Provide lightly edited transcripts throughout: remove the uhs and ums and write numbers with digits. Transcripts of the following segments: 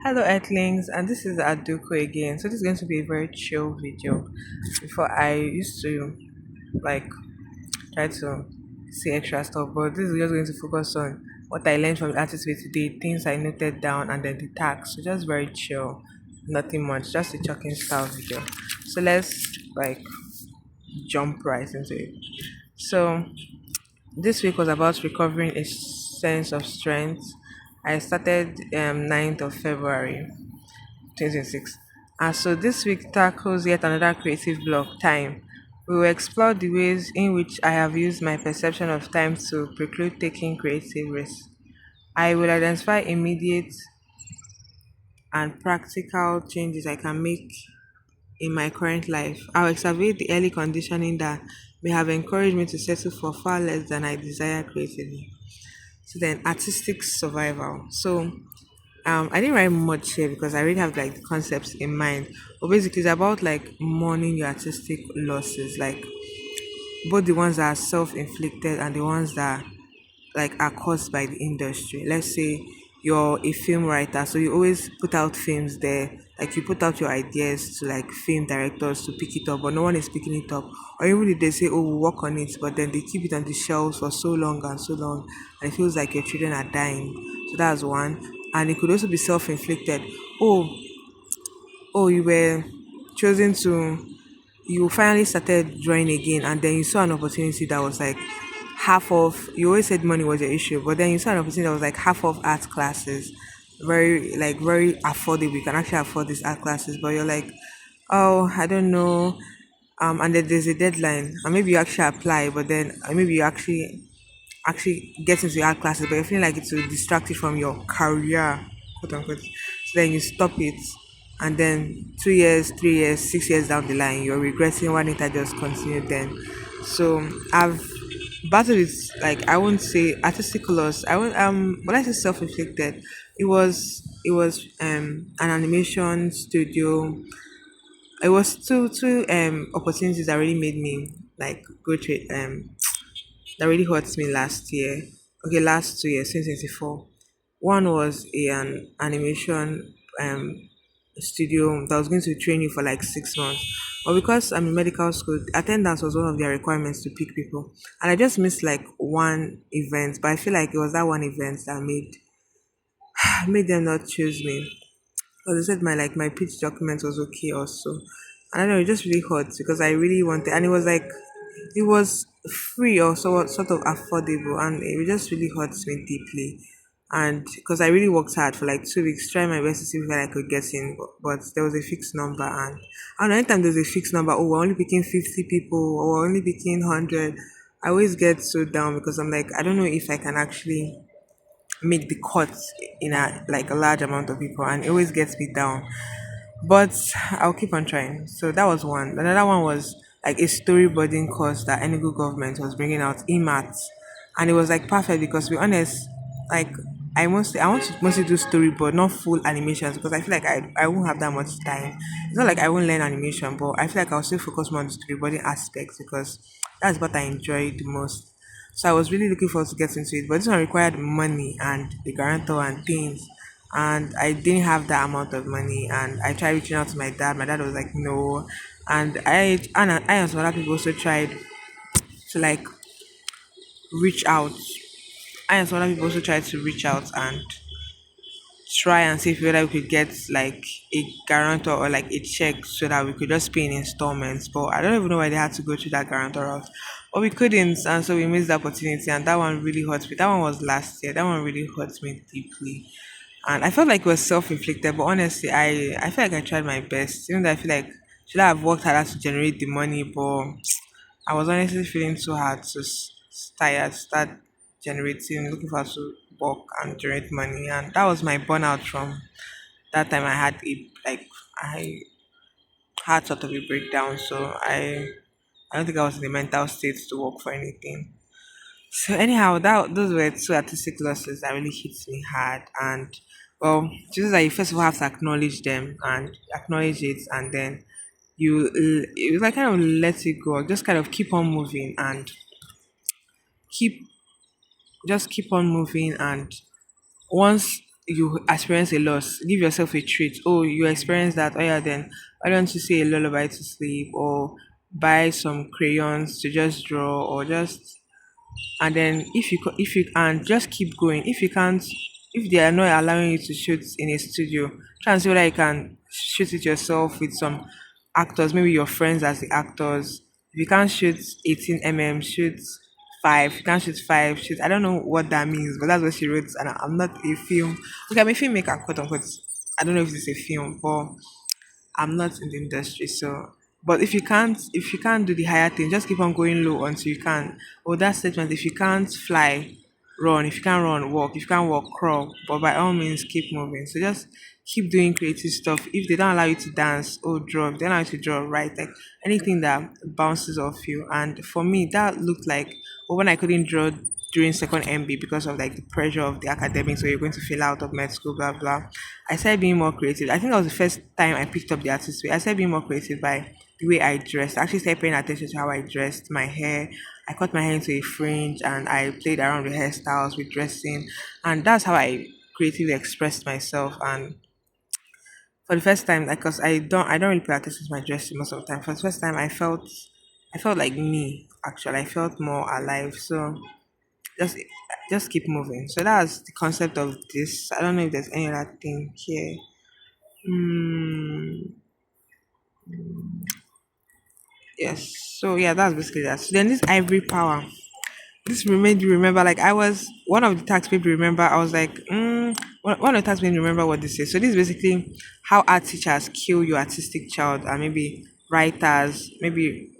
Hello Earthlings, and this is Aduko again. So this is going to be a very chill video. Before I used to like try to say extra stuff, but this is just going to focus on what I learned from the artist way today, things I noted down, and then the tags. So just very chill, nothing much, just a talking style video. So let's jump right into it. So this week was about recovering a sense of strength. I started 9th of February 2026. And so this week tackles yet another creative block, time. We will explore the ways in which I have used my perception of time to preclude taking creative risks. I will identify immediate and practical changes I can make in my current life. I'll excavate the early conditioning that may have encouraged me to settle for far less than I desire creatively. So then artistic survival. So I didn't write much here because I already have like the concepts in mind. But basically it's about like mourning your artistic losses, like both the ones that are self-inflicted and the ones that like are caused by the industry. Let's say you're a film writer, so you always put out films there, like you put out your ideas to like film directors to pick it up, but no one is picking it up. Or even if they say, "Oh, we'll work on it," but then they keep it on the shelves for so long and so long, and it feels like your children are dying. So that's one. And it could also be self-inflicted. Oh, you were chosen to you finally started drawing again, and then you saw an opportunity that was like half of, you always said money was your issue, but then you saw an opportunity that was like half of art classes, very affordable, you can actually afford these art classes, but you're like, oh, I don't know. And then there's a deadline, and maybe you actually apply, but then maybe you actually get into your art classes, but you're feeling like it will distract you from your career, quote unquote. So then you stop it, and then 2 years, 3 years, 6 years down the line, you're regretting why didn't I just continue then. So I've battled with, like, I won't say artistic loss. I won't when I say self inflicted, it was an animation studio. It was two opportunities that really made me like go to it that really hurts me last year. Okay, last 2 years, 2024. One was an animation studio that was going to train you for like 6 months. But because I'm in medical school, attendance was one of their requirements to pick people. And I just missed like one event, but I feel like it was that one event that made them not choose me. Because they said my pitch document was okay also. And I don't know, it just really hurt because I really wanted, and it was free or sort of affordable, and it just really hurts me deeply. And because I really worked hard for like 2 weeks, trying my best to see if I could get in, but there was a fixed number, and I don't know, anytime there's a fixed number, oh, we're only picking 50 people, or we're only picking 100, I always get so down because I'm like, I don't know if I can actually make the cut in a large amount of people, and it always gets me down, but I'll keep on trying. So that was one. Another one was like a storyboarding course that Enugu government was bringing out, EMAT, and it was like perfect because to be honest, like I want to mostly do storyboard, not full animations, because I feel like I won't have that much time. It's not like I won't learn animation, but I feel like I'll still focus more on the storyboarding aspect because that's what I enjoy the most. So I was really looking forward to getting into it, but this one required money and the guarantor and things, and I didn't have that amount of money. And I tried reaching out to my dad. My dad was like, "No," and I and some other people also tried to like reach out. I and some other people also tried to reach out and try and see if whether we could get like a guarantor or like a check so that we could just pay in installments. But I don't even know why they had to go through that guarantor route. But we couldn't, and so we missed the opportunity, and that one really hurt me. That one was last year. That one really hurt me deeply. And I felt like it was self inflicted, but honestly, I feel like I tried my best. Even though I feel like should I have worked harder to generate the money, but I was honestly feeling too hard to tired, start generating, looking for to work and generate money, and that was my burnout from that time. I had I had sort of a breakdown, so I don't think I was in the mental state to work for anything. So anyhow, that those were two artistic losses that really hit me hard, and well, just that you first of all have to acknowledge them and acknowledge it, and then you like kind of let it go, just kind of keep on moving and keep keep on moving, and once you experience a loss, give yourself a treat. Oh, you experience that. Oh yeah, then why don't you say a lullaby to sleep, or buy some crayons to just draw, or just, and then if you can just keep going. If you can't, if they are not allowing you to shoot in a studio, try and see whether you can shoot it yourself with some actors, maybe your friends as the actors. If you can't shoot 18 mm, shoot five. If you can't shoot five, shoot, I don't know what that means, but that's what she wrote. And I'm not a film, okay, I'm a filmmaker, quote unquote. I don't know if it's a film, but I'm not in the industry, so. But if you can't do the higher thing, just keep on going low until you can. Or that statement, if you can't fly, run. If you can't run, walk. If you can't walk, crawl. But by all means, keep moving. So just keep doing creative stuff. If they don't allow you to dance or draw, if they don't allow you to draw, write, like anything that bounces off you. And for me, that looked like, well, when I couldn't draw during second MB because of like the pressure of the academics, so you're going to fail out of med school, blah blah. I started being more creative. I think that was the first time I picked up the artist way. I started being more creative by the way I dressed. I actually started paying attention to how I dressed, my hair. I cut my hair into a fringe and I played around with hairstyles, with dressing, and that's how I creatively expressed myself. And for the first time, like, cause I don't really pay attention to my dressing most of the time. For the first time, I felt like me. Actually, I felt more alive. So just just keep moving. So that's the concept of this. I don't know if there's any other thing here. Mm, yes. So yeah, that's basically that. So then this ivory power. This made you remember, like, I was one of the tasks made me remember. I was like, one of the tasks made me remember what this is. So this is basically how art teachers kill your artistic child, and maybe writers, maybe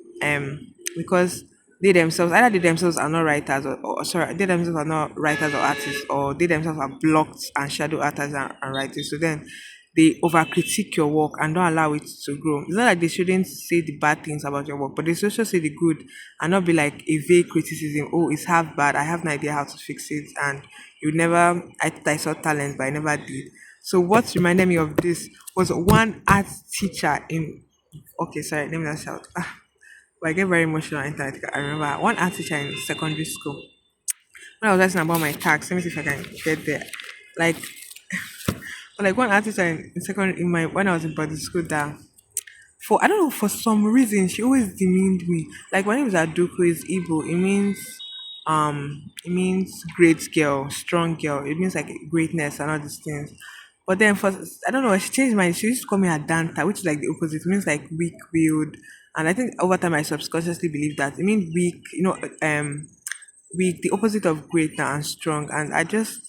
because they themselves, either they themselves are not writers, or sorry, they themselves are not writers or artists, or they themselves are blocked and shadow artists and writers. So then they over critique your work and don't allow it to grow. It's not like they shouldn't say the bad things about your work, but they should also say the good, and not be like a vague criticism. Oh, it's half bad. I have no idea how to fix it. And you never, I saw talent, but I never did. So what reminded me of this was one art teacher in, okay, sorry, let me not shout. But I get very emotional on internet. I remember one art teacher in secondary school. When I was asking about my tax, let me see if I can get there. Like, like one artist in second in my when I was in body school, that for, I don't know, for some reason she always demeaned me. Like when it was Aduko is Igbo, it means great girl, strong girl. It means like greatness and all these things. But then for, I don't know, she changed my, she used to call me Adanta, which is like the opposite. It means like weak willed. And I think over time I subconsciously believed that. It means weak, weak, the opposite of great and strong. And I just,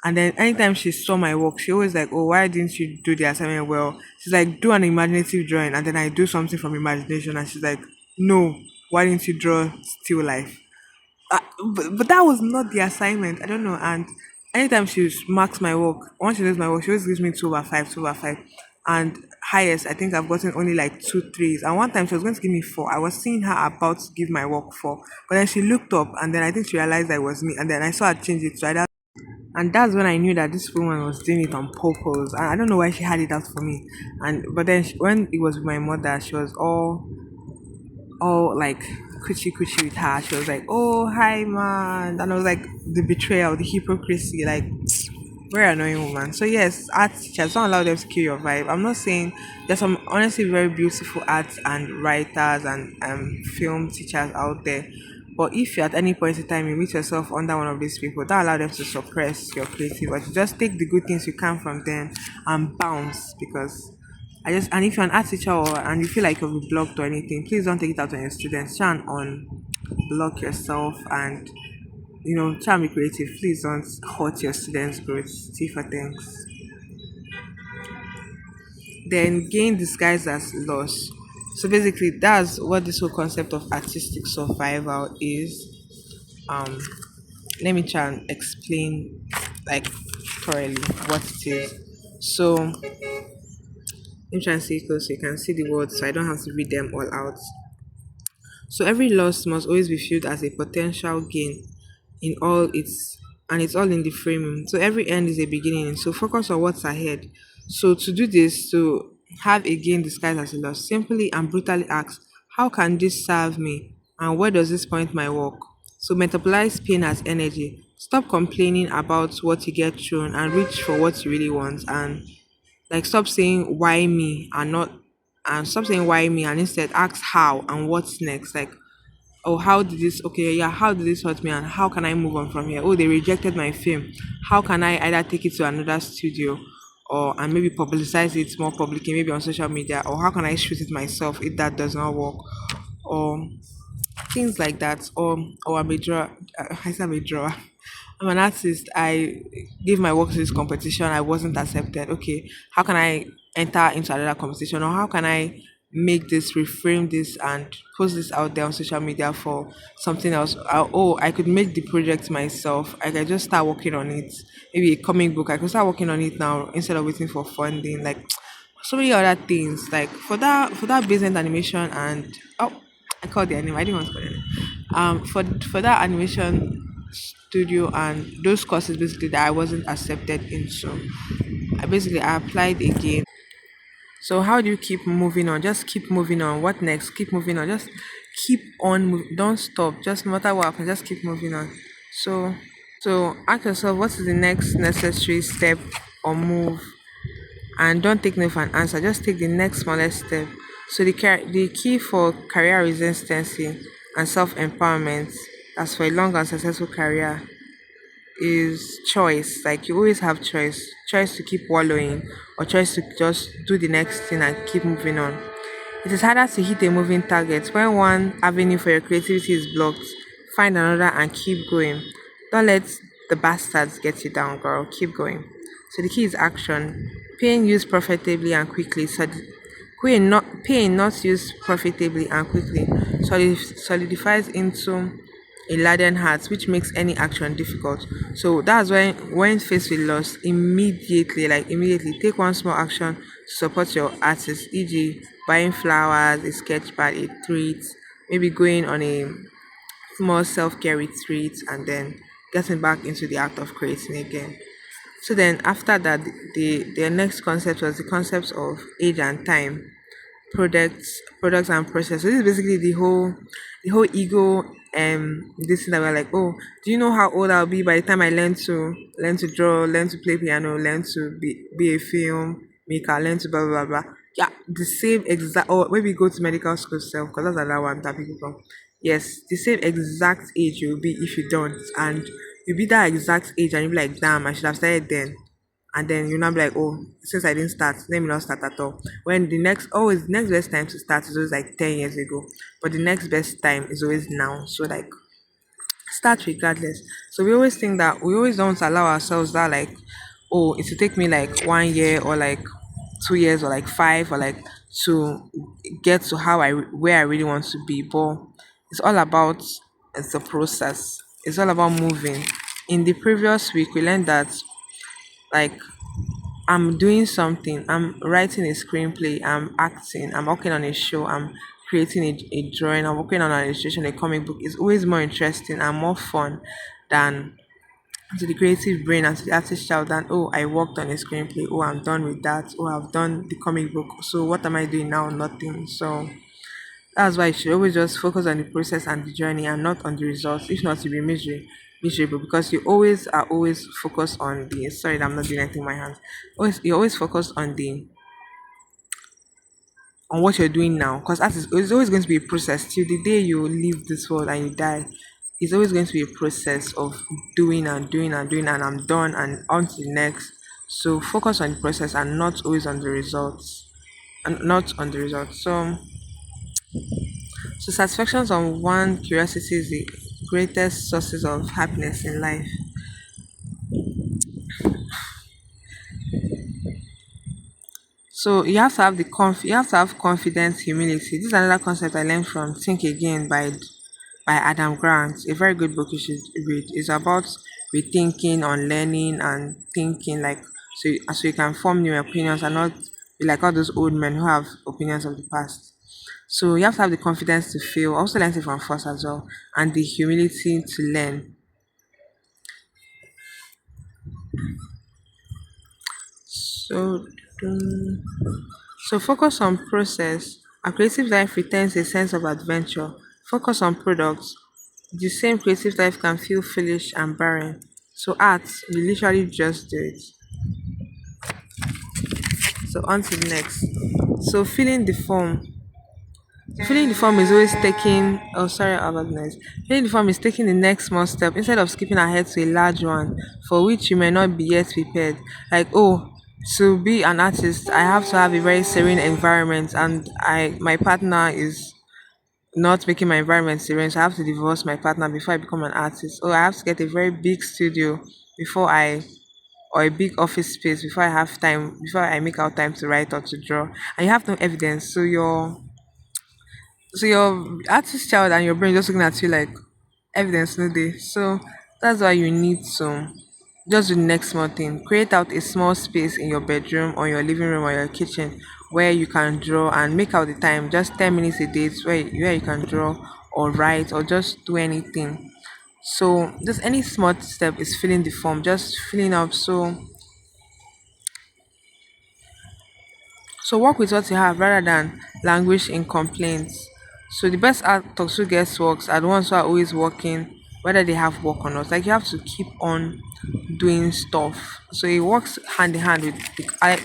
and then anytime she saw my work, she always like, "Oh, why didn't you do the assignment well?" She's like, "Do an imaginative drawing," and then I do something from imagination, and she's like, "No, why didn't you draw still life?" Uh, but that was not the assignment. I don't know. And anytime she marks my work, once she does my work, she always gives me 2/5, 2/5. And highest, I think I've gotten only like two threes. And one time she was going to give me four. I was seeing her about to give my work four. But then she looked up and then I think she realized that it was me. And then I saw her change it to either, and that's when I knew that this woman was doing it on purpose. And I don't know why she had it out for me. And but then when it was with my mother, she was all like coochie coochie with her. She was like, "Oh hi man," and I was like, the betrayal, the hypocrisy, like very annoying woman. So yes, art teachers, don't allow them to kill your vibe. I'm not saying, there's some honestly very beautiful arts and writers and film teachers out there. But if you at any point in time you meet yourself under one of these people, don't allow them to suppress your creativity. Just take the good things you can from them and bounce, because I just, and if you're an art teacher, and you feel like you'll be blocked or anything, please don't take it out on your students. Try and unblock yourself, and try and be creative. Please don't hurt your students' growth. See for things. Then gain disguised as loss. So basically, that's what this whole concept of artistic survival is. Um, Let me try and explain, like, thoroughly what it is. So let me try and see it close so you can see the words, so I don't have to read them all out. So every loss must always be viewed as a potential gain in all its, and it's all in the framing. So every end is a beginning. So focus on what's ahead. So to do this, to have a gain disguised as a loss, simply and brutally ask, how can this serve me? And where does this point my work? So metabolize pain as energy. Stop complaining about what you get thrown and reach for what you really want. And like stop saying why me and not and stop saying why me and instead ask how and what's next. Like, oh, how did this, okay, yeah, how did this hurt me and how can I move on from here? Oh, they rejected my film. How can I either take it to another studio or and maybe publicize it more publicly, maybe on social media, or how can I shoot it myself if that does not work? Or things like that. Or I'm a drawer. I said I'm a drawer. I'm an artist. I gave my work to this competition. I wasn't accepted. Okay, how can I enter into another competition, or how can I make this, reframe this, and post this out there on social media for something else? Oh, I could make the project myself. I could just start working on it. Maybe a comic book. I could start working on it now instead of waiting for funding. Like so many other things. Like for that business animation and I called the anime. I didn't want to call it. For that animation studio and those courses basically that I wasn't accepted into, I applied again. So how do you keep moving on? Just keep moving on. What next? Keep moving on. Just keep on. Don't stop. Just no matter what happens, just keep moving on. So ask yourself what is the next necessary step or move, and don't take no for an answer. Just take the next smallest step. So the key for career resistance and self empowerment, as for a long and successful career, is choice. Like you always have choice to keep wallowing or choice to just do the next thing and keep moving on. It is harder to hit a moving target when one avenue for your creativity is blocked. Find another and keep going. Don't let the bastards get you down, girl. Keep going. So the key is action. Pain used profitably and quickly. Pain not used profitably and quickly solidifies into a laden heart, which makes any action difficult. So that's when faced with loss, immediately take one small action to support your artist, e.g., buying flowers, a sketch pad, a treat, maybe going on a small self-care retreat, and then getting back into the act of creating again. So then after that, the next concept was the concept of age and time, products and process. So this is basically the whole ego this thing that we're like, oh, do you know how old I'll be by the time I learn to draw, learn to play piano, learn to be a film maker, learn to blah blah blah blah. Yeah, the same exact, or maybe go to medical school self because that's another one that people come. Yes, the same exact age you'll be if you don't, and you'll be that exact age and you'll be like, damn, I should have started then. And then you'll not be like, oh, since I didn't start, let me not start at all. When the next best time to start is always like 10 years ago, but the next best time is always now. So like start regardless. So we always think that we always don't allow ourselves that like, oh, it will take me like 1 year or like 2 years or like five or like to get to where I really want to be. But it's all about the process. It's all about moving. In the previous week, we learned that like I'm doing something, I'm writing a screenplay, I'm acting, I'm working on a show, I'm creating a drawing, I'm working on an illustration, a comic book. It's always more interesting and more fun than to the creative brain and to the artist child than, oh, I worked on a screenplay, oh, I'm done with that, oh, I've done the comic book. So what am I doing now? Nothing. So that's why you should always just focus on the process and the journey and not on the results. If not, you'll be miserable because you always focused on the sorry that I'm not doing anything with my hands. You always focus on what you're doing now because that is it's always going to be a process till the day you leave this world and you die. It's always going to be a process of doing and doing and doing and I'm done and on to the next. So focus on the process and not always on the results. And not on the results. So satisfactions on one curiosity is the greatest sources of happiness in life. So you have to have confidence, humility. This is another concept I learned from Think Again by Adam Grant. A very good book you should read. It's about rethinking, on learning and thinking like so you can form new opinions and not be like all those old men who have opinions of the past. So you have to have the confidence to fail. I also learned it from first as well, and the humility to learn. So, um, so focus on process. A creative life retains a sense of adventure. Focus on products. The same creative life can feel foolish and barren. So art, you literally just do it. So on to the next. So filling the form is always taking, oh sorry about this. Filling the form is taking the next small step instead of skipping ahead to a large one for which you may not be yet prepared. Like, oh, to be an artist, I have to have a very serene environment, and my partner is not making my environment serene, so I have to divorce my partner before I become an artist. Or I have to get a very big studio before I or a big office space before I make out time to write or to draw. And you have no evidence. So your artist child and your brain just looking at you like evidence no day. So that's why you need to just do the next small thing. Create out a small space in your bedroom or your living room or your kitchen where you can draw and make out the time, just 10 minutes a day where you can draw or write or just do anything. So just any small step is filling the form, just filling up. So work with what you have rather than languish in complaints. So the best actors who gets works are the ones who are always working, whether they have work or not. Like you have to keep on doing stuff. So it works hand in hand with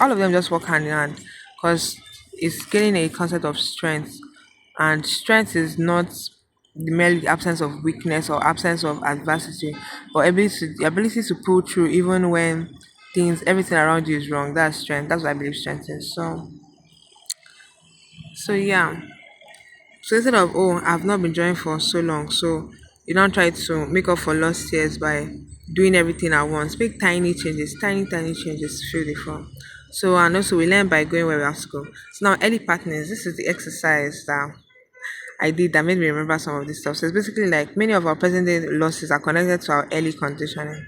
all of them just work hand in hand because it's getting a concept of strength, and strength is not merely the absence of weakness or absence of adversity, but the ability to pull through even when everything around you is wrong. That's strength. That's what I believe strength is. So yeah. So instead of, oh, I've not been drawing for so long, so you don't try to make up for lost years by doing everything at once. Make tiny changes to fill the form. So and also we learn by going where we have to go. So now early partners, this is the exercise that I did that made me remember some of this stuff. So it's basically like many of our present day losses are connected to our early conditioning.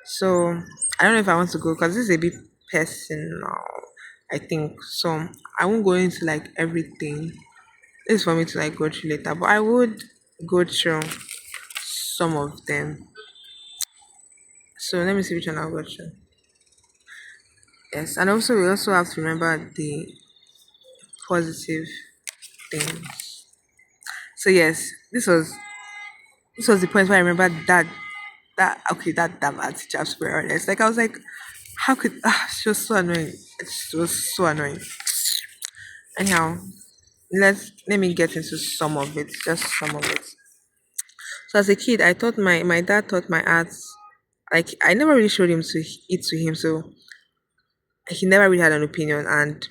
So I don't know if I want to go because this is a bit personal, I think. So I won't go into like everything. This is for me to like go through later, but I would go through some of them. So let me see which one I'll go through. Yes, and also we also have to remember the positive things. So yes, this was the point where I remember that teacher was very honest. Like I was like, how could she was so annoying. It was so annoying. Anyhow, let me get into some of it, just some of it. So as a kid, I thought my dad taught my arts. Like I never really showed him to it to him, so he never really had an opinion. And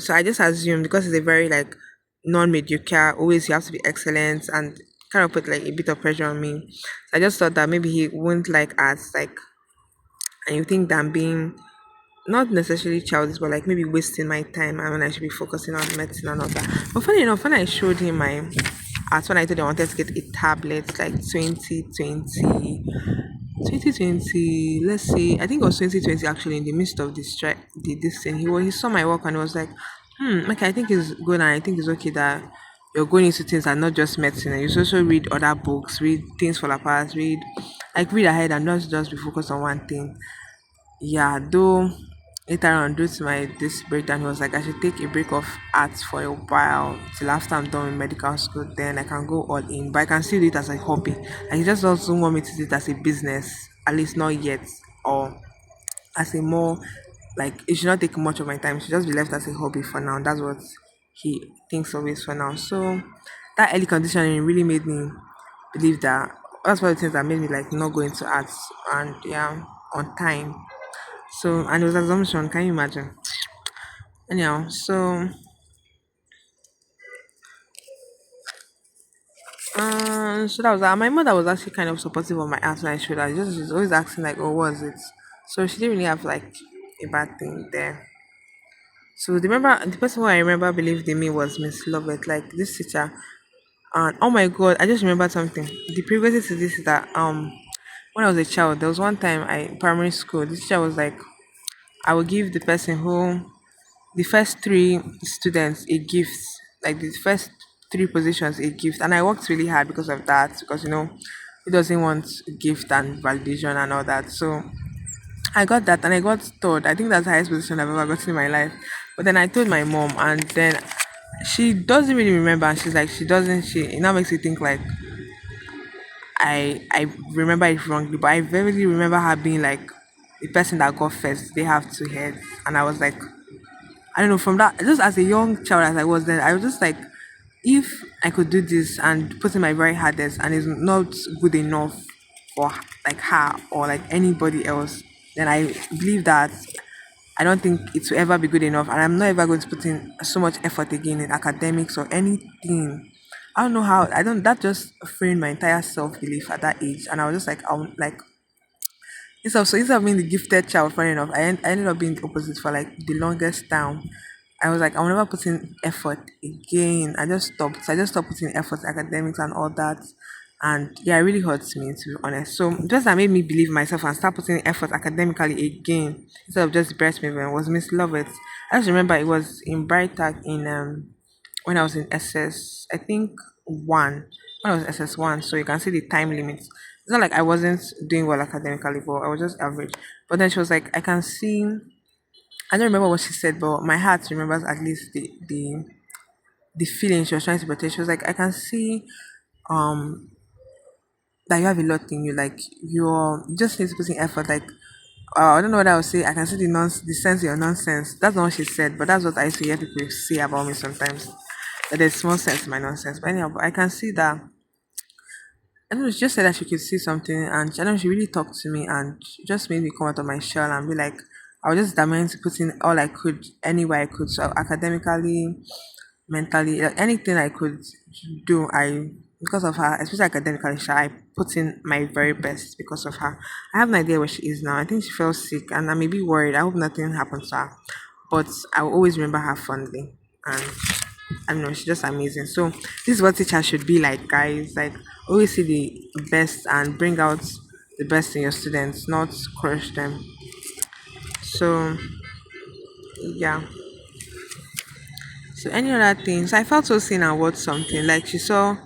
so I just assumed because he's a very like non-mediocre, always you have to be excellent, and kind of put like a bit of pressure on me. So I just thought that maybe he wouldn't like arts, like, and you think that I'm being not necessarily childish, but like maybe wasting my time and when I should be focusing on medicine and all that. But funny enough, when I showed him my arts, when I told him I wanted to get a tablet, like 2020, let's say, I think it was 2020 actually, in the midst of this thing, he saw my work and he was like, okay, I think it's good and I think it's okay that you're going into things and not just medicine. And you should also read other books, read things fall apart, read ahead and not just be focused on one thing. Yeah, though later on, due to my this breakdown, he was like, I should take a break of arts for a while till after I'm done with medical school. Then I can go all in, but I can still do it as a hobby. And he just doesn't want me to do it as a business, at least not yet, or as a more like it should not take much of my time. It should just be left as a hobby for now. That's what he thinks of it for now. So that early conditioning really made me believe that that's one of the things that made me like not go into arts and yeah on time. So, and it was assumption, can you imagine? Anyhow, so that was that. My mother was actually kind of supportive of my art when I showed her. She's always asking like, "Oh, what was it?" So she didn't really have like a bad thing there. So the person who I remember believed in me was Miss Lovett, like this teacher. And oh my god, I just remembered something. The previous to this is that when I was a child, there was one time I primary school. This teacher was like, I will give the first three students a gift, like the first three positions a gift. And I worked really hard because of that, because he doesn't want gift and validation and all that. So I got that and I got third. I think that's the highest position I've ever gotten in my life. But then I told my mom and then she doesn't really remember. And she's like, she doesn't, she, it now makes you think like, I remember it wrongly, but I vividly remember her being like the person that got first. They have two heads, and I was like, I don't know. From that, just as a young child as I was then, I was just like, if I could do this and put in my very hardest, and it's not good enough for like her or like anybody else, then I believe that I don't think it will ever be good enough, and I'm not ever going to put in so much effort again in academics or anything. I don't know how. I don't. That just framed my entire self belief at that age, and I was just like, I'm like, instead of being the gifted child, funny enough, I ended up being the opposite for like the longest time. I was like, I'll never put in effort again. I just stopped. So I just stopped putting effort in academics and all that. And yeah, it really hurts me to be honest. So just that made me believe in myself and start putting effort academically again instead of just breastfeeding was Miss Lovett. I just remember it was in Brightak in when I was in SS, I think one. When I was SS1, so you can see the time limits. It's not like I wasn't doing well academically, but I was just average. But then she was like, I can see. I don't remember what she said, but my heart remembers at least the feeling she was trying to portray. She was like, I can see um that you have a lot in you, like you're just need to put in effort. Like I don't know what I would say. I can see the sense of your nonsense. That's not what she said, but that's what I used to hear people say about me sometimes. That there's small sense in my nonsense. But anyhow, but I can see that I don't know, she just said that she could see something and I don't know, she really talked to me and she just made me come out of my shell and be like, I was just determined to put in all I could anywhere I could. So academically, mentally, like anything I could do, I because of her, especially academically, I put in my very best because of her. I have no idea where she is now. I think she fell sick and I may be worried. I hope nothing happens to her. But I will always remember her fondly. And I don't know, she's just amazing. So this is what teachers should be like, guys. Like always see the best and bring out the best in your students, not crush them. So yeah. So any other things? I felt so seen and worth something. Like she saw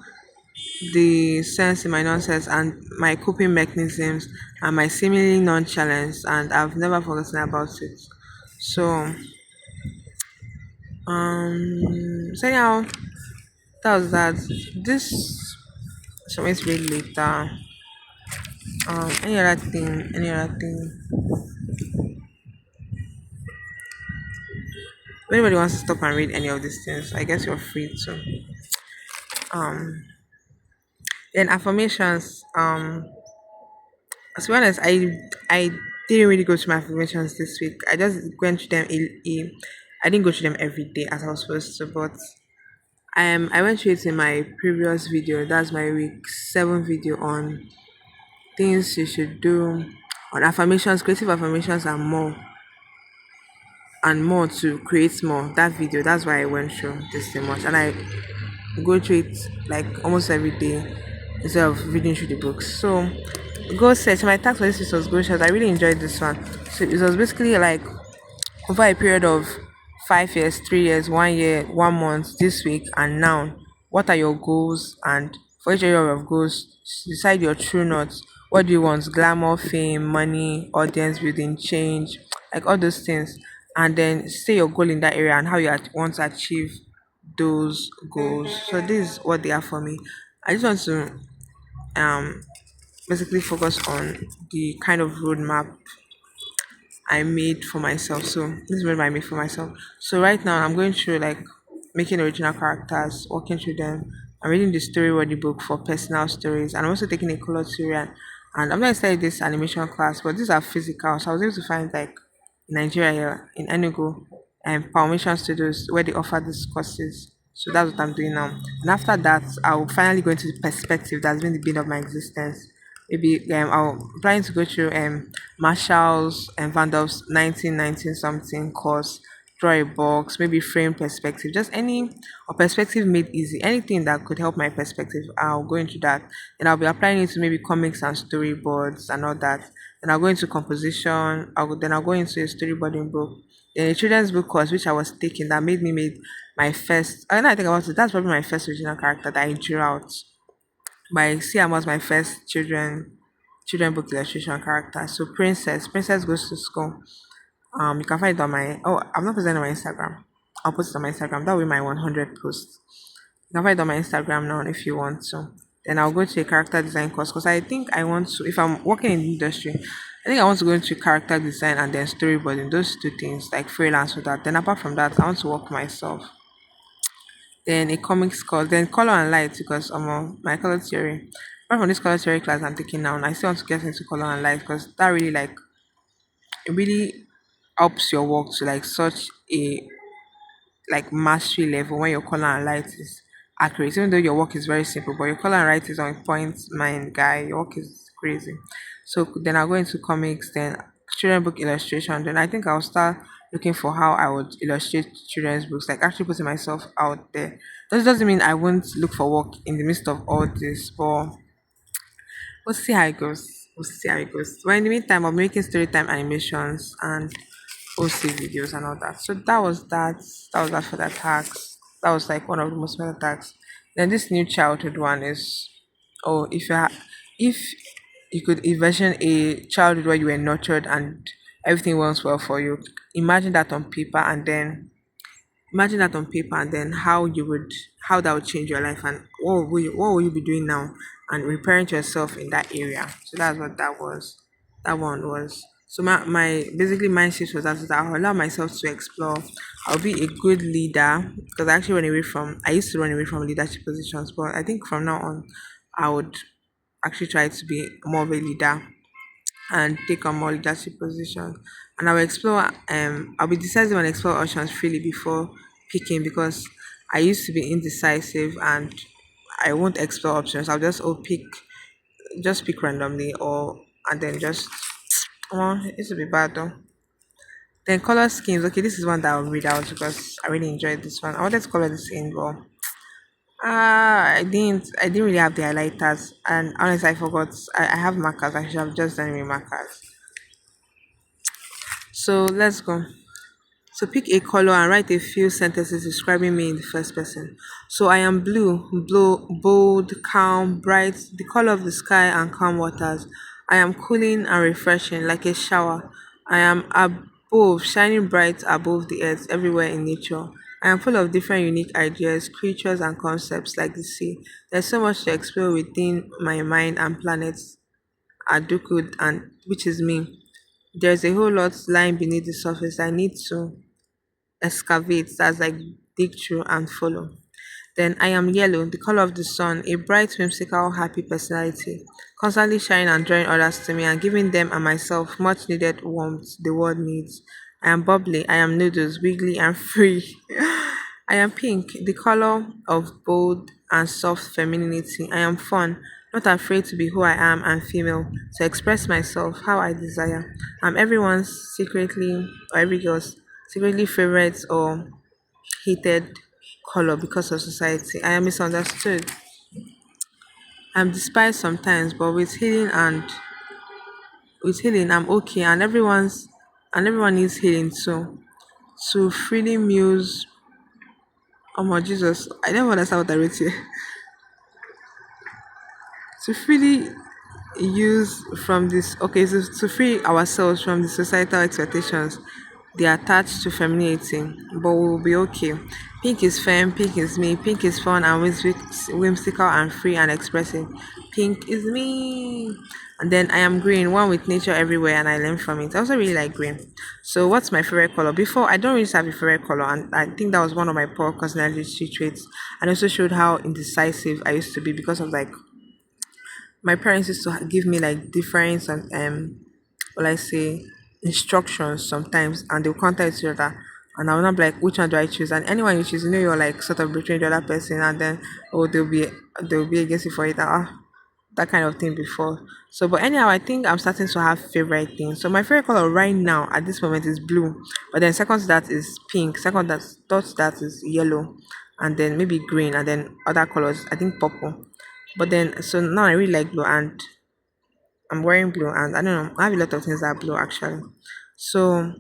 the sense in my nonsense and my coping mechanisms and my seemingly nonchalance, and I've never forgotten about it. So so anyhow, that was that. This so let's read later. Any other thing. If anybody wants to stop and read any of these things, I guess you're free to. Um, then affirmations. To be honest, I didn't really go through my affirmations this week. I just went through them. I didn't go through them every day as I was supposed to, but I went through it in my previous video. That's my week 7 video on things you should do on affirmations, creative affirmations, and more to create more. That video. That's why I went through this so much, and I go through it like almost every day instead of reading through the books. So go search. My task for this week was go search. I really enjoyed this one. So it was basically like over a period of 5 years, 3 years, 1 year, 1 month, this week and now. What are your goals? And for each area of goals, decide your true north. What do you want? Glamour, fame, money, audience building, change, like all those things. And then say your goal in that area and how you want to achieve those goals. So this is what they are for me. I just want to um basically focus on the kind of roadmap I made for myself. So this is what I made for myself. So right now I'm going through like making original characters, walking through them. I'm reading the story book for personal stories, and I'm also taking a color tutorial. And I'm not studying this animation class, but these are physical. So I was able to find like in Nigeria here in Enugu and Palmation Studios where they offer these courses. So that's what I'm doing now. And after that, I'll finally go into the perspective that's been the bane of my existence. Maybe I'll planning to go through Marshall's and Van Delft's 1919 something course, draw a box, maybe frame perspective, just any or perspective made easy, anything that could help my perspective. I'll go into that, and I'll be applying it to maybe comics and storyboards and all that. Then I'll go into composition. I'll go into a storyboarding book, then a children's book course which I was taking that made me made my first. I know I think about it. That's probably my first original character that I drew out by Siam was my first children book illustration character. So Princess goes to school. You can find it on my I'm not posting it on my Instagram. I'll post it on my Instagram. That will be my 100 posts. You can find it on my Instagram now if you want to. then I'll go to a character design course because I think I want to. If I'm working in the industry, I think I want to go into character design and then storyboarding. Those two things, like freelance with that. Then apart from that, I want to work myself. Then a comics course, then color and light because my color theory. Apart from this color theory class I'm taking now, and I still want to get into color and light because that really like it really helps your work to like such a like mastery level when your color and light is accurate. Even though your work is very simple, but your color and light is on point, mind guy, your work is crazy. So then I'll go into comics, then children book illustration. Then I think I'll start looking for how I would illustrate children's books, like actually putting myself out there. That doesn't mean I won't look for work in the midst of all this, but we'll see how it goes. We'll see how it goes. But in the meantime, I'm making story time animations and OC videos and all that. So that was that. That was that for the tax. That was like one of the most important tax. Then this new childhood one is, oh, if you could envision a childhood where you were nurtured and everything went well for you, imagine that on paper and then how that would change your life and what will you be doing now and reparent yourself in that area. So that's what that one was. So my basically mindset was that I'll allow myself to explore. I'll be a good leader because I used to run away from leadership positions, but I think from now on I would actually try to be more of a leader and take on more leadership positions. And I'll be decisive and explore options freely before picking because I used to be indecisive and I won't explore options. I'll just pick randomly or and then just well, it should be bad though. Then color schemes. Okay, this is one that I'll read out because I really enjoyed this one. I wanted to color this in, but I didn't really have the highlighters, and honestly, I forgot. I have markers. I should have just done it with markers. So let's go. So pick a color and write a few sentences describing me in the first person. So I am blue, bold, calm, bright, the color of the sky and calm waters. I am cooling and refreshing like a shower. I am above, shining bright above the earth everywhere in nature. I am full of different unique ideas, creatures, and concepts like the sea. There's so much to explore within my mind and planets, Adukud, and which is me. There's a whole lot lying beneath the surface I need to excavate, that's like dig through and follow. Then I am yellow, the color of the sun, a bright, whimsical, happy personality, constantly shining and drawing others to me and giving them and myself much needed warmth the world needs. I am bubbly, I am noodles, wiggly and free. I am pink, the color of bold and soft femininity. I am fun, not afraid to be who I am and female, to express myself how I desire. I'm everyone's secretly, or every girl's secretly favorite or hated color because of society. I am misunderstood. I'm despised sometimes, but with healing I'm okay and everyone needs healing too. To freely muse, oh my Jesus, I never understand what I wrote here. To freely use from this okay so to free ourselves from the societal expectations they attach to femininity, but we will be okay. Pink is femme, pink is me, pink is fun and whimsical and free and expressive. Pink is me. And then I am green, one with nature everywhere, and I learn from it. I also really like green. So what's my favorite color? Before I don't really have a favorite color, and I think that was one of my poor personality traits, and also showed how indecisive I used to be because of like my parents used to give me like different will I say instructions sometimes and they'll contact each other and I will not be like which one do I choose and anyone you choose you're like sort of between the other person and then oh they'll be against you for it that kind of thing before. So but anyhow I think I'm starting to have favorite things. So my favorite color right now at this moment is blue. But then second to that is pink, second that third to that is yellow and then maybe green and then other colors, I think purple. But then, so now I really like blue, and I'm wearing blue, and I don't know, I have a lot of things that are blue actually. So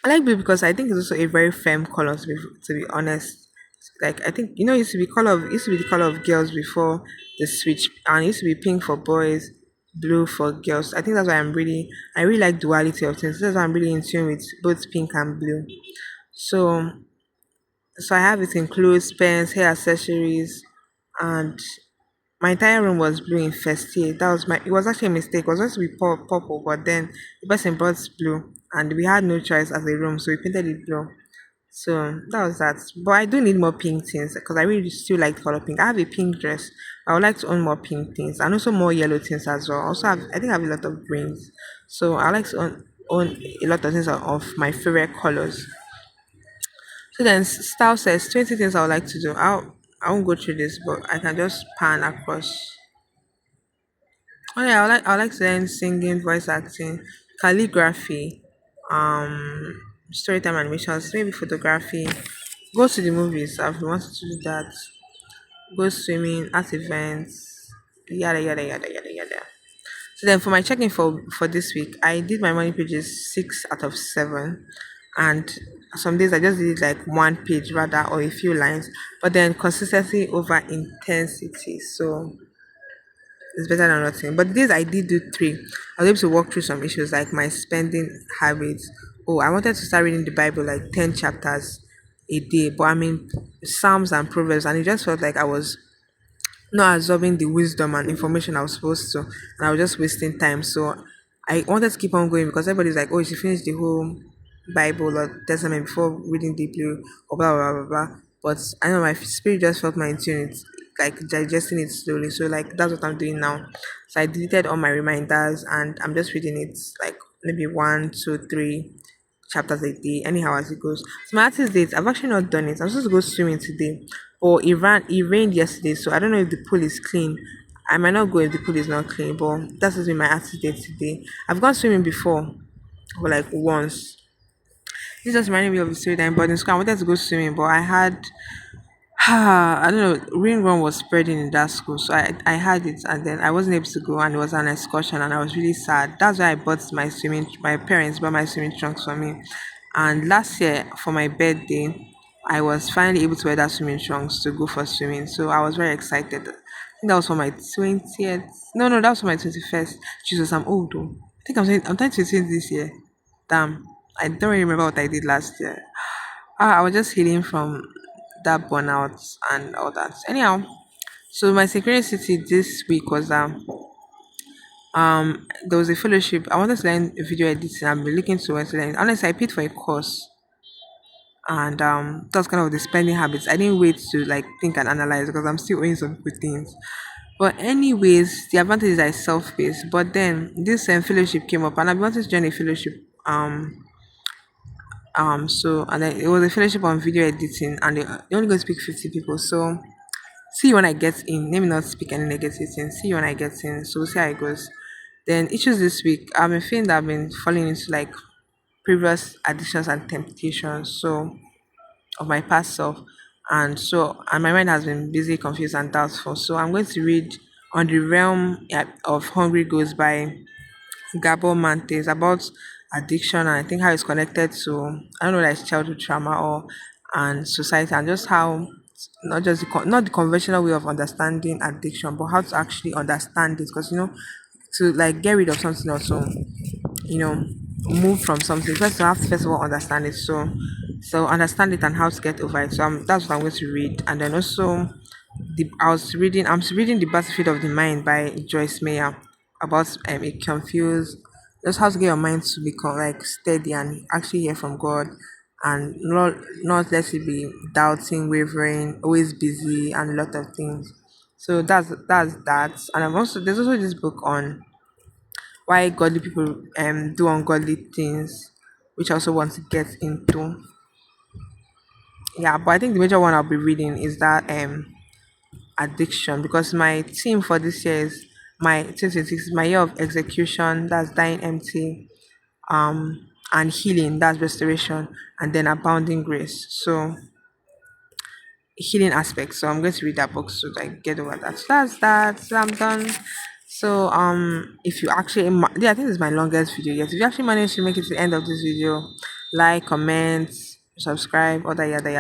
I like blue because I think it's also a very firm color to be honest. Like I think it used to be the color of girls before the switch, and it used to be pink for boys, blue for girls. I think that's why I really like duality of things. That's why I'm really in tune with both pink and blue. So I have it in clothes, pens, hair accessories, and my entire room was blue in first year. That was my. It was actually a mistake. It was supposed to be purple, but then the person brought blue, and we had no choice as a room, so we painted it blue. So that was that. But I do need more pink things because I really still like the color pink. I have a pink dress. I would like to own more pink things and also more yellow things as well. Also, I think I have a lot of greens. So I like to own a lot of things of my favorite colors. So then style says 20 things I would like to do. I won't go through this, but I can just pan across. Oh yeah, I like to learn singing, voice acting, calligraphy, storytime animations, maybe photography. Go to the movies. I've been wanting to do that. Go swimming, art events, yada yada yada yada yada. So then for my checking for this week, I did my morning pages 6 out of 7, and some days I just did like one page rather or a few lines, but then consistency over intensity. So it's better than nothing. But these I did do three. I was able to walk through some issues like my spending habits. Oh, I wanted to start reading the Bible like 10 chapters a day, but I mean Psalms and Proverbs, and it just felt like I was not absorbing the wisdom and information I was supposed to, and I was just wasting time. So I wanted to keep on going because everybody's like, "Oh, you should finish the whole Bible or Testament before reading deeply," or blah blah blah blah. But I know my spirit just felt my tune. It's like digesting it slowly. So like that's what I'm doing now. So I deleted all my reminders and I'm just reading it like maybe 1, 2, 3 chapters a day, anyhow as it goes. So my artist dates, I've actually not done it. I'm supposed to go swimming today, but it rained yesterday, so I don't know if the pool is clean. I might not go if the pool is not clean, but that's just been my artist date today. I've gone swimming before, but like once. This just reminded me of the story that in boarding school. I wanted to go swimming, but I had I don't know, ringworm was spreading in that school, so I had it, and then I wasn't able to go, and it was an excursion, and I was really sad. That's why I bought my parents bought my swimming trunks for me, and last year for my birthday, I was finally able to wear that swimming trunks to go for swimming, so I was very excited. I think that was for my 20th. No, no, that was for my 21st. Jesus, I'm old though. I think I'm turning 20 this year. Damn, I don't really remember what I did last year. I was just healing from that burnout and all that. Anyhow, so my synchronicity this week was there was a fellowship. I wanted to learn video editing. I've been looking to learn. Honestly, I paid for a course, and that's kind of the spending habits. I didn't wait to like think and analyze because I'm still owing some good things. But anyways, the advantage is I self-paced. But then this fellowship came up, and I wanted to join a fellowship. So and then it was a fellowship on video editing, and they only going to pick 50 people. So see you when I get in. Let me not speak any negative things. See you when I get in. So we'll see how it goes. Then issues this week. I've been feeling that I've been falling into like previous addictions and temptations. So of my past self. And my mind has been busy, confused, and doubtful. So I'm going to read On the Realm of Hungry Ghosts by Gabor Mante. It's about addiction and I think how it's connected to I don't know like childhood trauma or and society and just how not just not the conventional way of understanding addiction, but how to actually understand it because to like get rid of something or to you know move from something first you have to first of all understand it. So understand it and how to get over it. So that's what I'm going to read. And then also I'm reading The Battlefield of the Mind by Joyce Meyer about a confused just how to get your mind to become like steady and actually hear from God and not let it be doubting, wavering, always busy and a lot of things. So that's that. And there's also this book on why godly people do ungodly things, which I also want to get into. Yeah, but I think the major one I'll be reading is that addiction because my theme for this year is my 2026 is my year of execution, that's dying empty, and healing, that's restoration, and then abounding grace. So healing aspects. So I'm going to read that book so that I get over that. So that's that. So I'm done. So if you actually yeah, I think this is my longest video yet. If you actually manage to make it to the end of this video, like, comment, subscribe, all that yada yada.